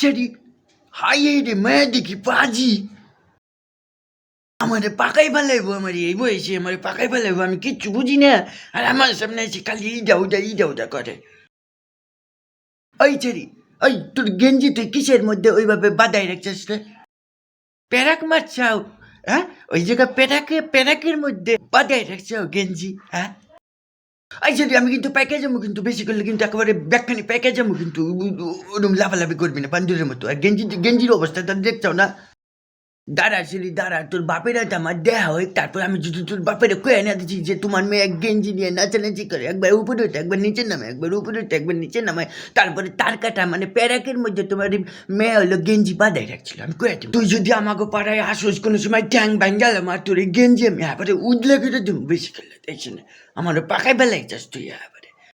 ছেড়ি high রে মেয়ে দেখি পাজি আমারে পাকাই ফেলাইবো, আমার এই বয়সে আমারে পাকাই ফেলাইবো, আমি কিচ্ছু বুঝি না। আর আমার সামনে এসে খালি ইডা উদা করে। ওই ছেড়ি, ওই তোর গেঞ্জি তুই কিসের মধ্যে ওইভাবে বাদাই রাখছিস রে? প্যারাক মারছাও? হ্যাঁ, ওই জায়গা প্যারাকের মধ্যে বাদাই রাখছাও গেঞ্জি? হ্যাঁ, এই ছেড়ি আমি কিন্তু প্যাকে যাবো, কিন্তু বেশি করলে কিন্তু একেবারে ব্যাগখানি প্যাকে যাবো, কিন্তু ওরকম লাফালাফি করবি না বান্দরের মতো। আর গেঞ্জির অবস্থা তো দেখছাও না? দাঁড়া ছেড়ি দাঁড়া, তোর বাপের হাতে আমার দেয়া হয়, তারপর আমি যদি তোর বাপের কয়ে না দিচ্ছি যে তোমার মেয়ে এক গেঞ্জি নিয়ে নাচানাচি করে, একবার উপরে ওঠে একবার নিচে নামে, একবার উপরে ওঠে একবার নিচে নামায়, তারপরে তার কাটা মানে প্যারাকের মধ্যে তোমার মেয়ে হলো গেঞ্জি বাঁধাই রাখছিল, আমি কয়ে দিব তুই যদি আমাকে পাড়ায় আসোস কোনো সময় ট্যাং ব্যাং গেলাম আর তোর এই গেঞ্জি আমি এবারে উদলে কেটে দিব, বেশি খেলে দেখছি না আমার পাকাই বেলাই যাস তুই এবারে।